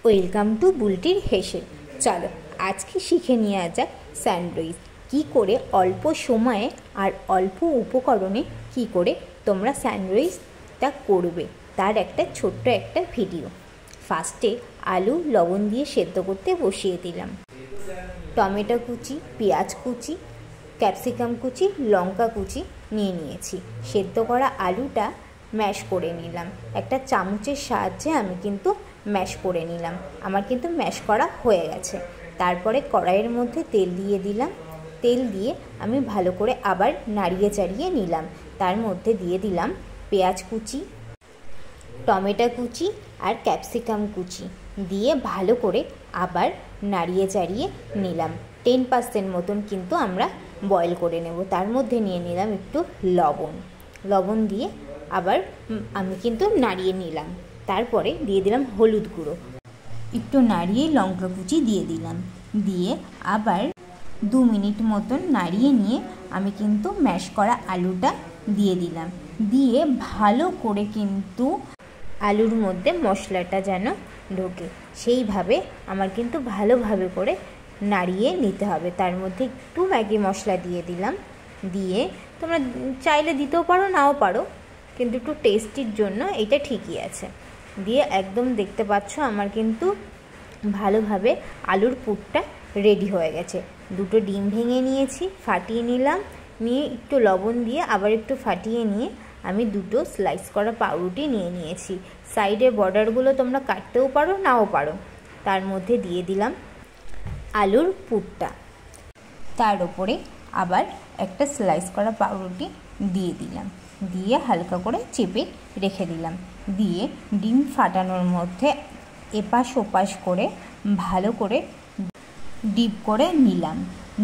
Welcome to বুলটির হেসে। চলো আজকে শিখে নেওয়া যাক স্যান্ডউইচ কী করে অল্প সময়ে আর অল্প উপকরণে কী করে তোমরা স্যান্ডউইচটা করবে, তার একটা ছোট্ট একটা ভিডিও। ফার্স্টে আলু লবণ দিয়ে সেদ্ধ করতে বসিয়ে দিলাম। টমেটো কুচি, পেঁয়াজ কুচি, ক্যাপসিকাম কুচি, লঙ্কা কুচি নিয়ে নিয়েছি। সেদ্ধ করা আলুটা ম্যাশ করে নিলাম। একটা চামচের সাহায্যে আমি কিন্তু ম্যাশ করে নিলাম। আমার কিন্তু ম্যাশ করা হয়ে গেছে। তারপরে কড়াইয়ের মধ্যে তেল দিয়ে দিলাম। তেল দিয়ে আমি ভালো করে আবার নাড়িয়ে চাড়িয়ে নিলাম। তার মধ্যে দিয়ে দিলাম পেঁয়াজ কুচি, টমেটো কুচি আর ক্যাপসিকাম কুচি দিয়ে ভালো করে আবার নাড়িয়ে চাড়িয়ে নিলাম। 10% মতন কিন্তু আমরা বয়েল করে নেব। তার মধ্যে নিয়ে নিলাম একটু লবণ দিয়ে আবার আমি কিন্তু নাড়িয়ে নিলাম। তারপরে দিয়ে দিলাম হলুদ গুঁড়ো, একটু নাড়িয়ে লঙ্কা কুচি দিয়ে দিলাম। দিয়ে আবার 2 মিনিট মতন নাড়িয়ে নিয়ে আমি কিন্তু ম্যাশ করা আলুটা দিয়ে দিলাম। দিয়ে ভালো করে কিন্তু আলুর মধ্যে মশলাটা যেন ঢোকে সেইভাবে আমার কিন্তু ভালোভাবে করে নাড়িয়ে নিতে হবে। তার মধ্যে একটু ম্যাগি মশলা দিয়ে দিলাম। দিয়ে তোমরা চাইলে দিতেও পারো, নাও পারো, কিন্তু একটু টেস্টির জন্য এটা ঠিকই আছে। দিয়ে একদম দেখতে পাচ্ছ আমার কিন্তু ভালোভাবে আলুর পুরটা রেডি হয়ে গেছে। 2টো ডিম ভেঙে নিয়েছি, ফাটিয়ে নিলাম। নিয়ে একটু লবণ দিয়ে আবার একটু ফাটিয়ে নিয়ে আমি 2টো স্লাইস করা পাউরুটি নিয়ে নিয়েছি। সাইডে বর্ডারগুলো তোমরা কাটতেও পারো, নাও পারো। তার মধ্যে দিয়ে দিলাম আলুর পুরটা। তার উপরে আবার একটা স্লাইস করা পাউরুটি দিয়ে দিলাম। দিয়ে হালকা করে চেপে রেখে দিলাম। দিয়ে ডিম ফাটানোর মধ্যে এপাশ ওপাশ করে ভালো করে ডিপ করে নিলাম।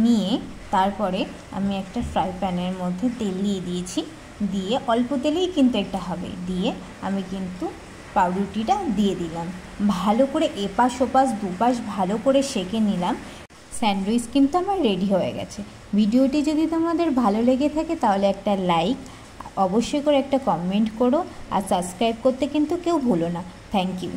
নিয়ে তারপরে আমি একটা ফ্রাই প্যানের মধ্যে তেল দিয়ে দিয়েছি। দিয়ে অল্প তেলেই কিন্তু এটা হবে। দিয়ে আমি কিন্তু পাউরুটিটা দিয়ে দিলাম। ভালো করে এপাশ ওপাশ দুপাশ ভালো করে সেঁকে নিলাম। স্যান্ডউইচ কিন্তু আমার রেডি হয়ে গেছে। ভিডিওটি যদি তোমাদের ভালো লেগে থাকে তাহলে একটা লাইক, অবশ্যই করে একটা কমেন্ট করো, আর সাবস্ক্রাইব করতে কিন্তু কেউ ভুলো না। Thank you.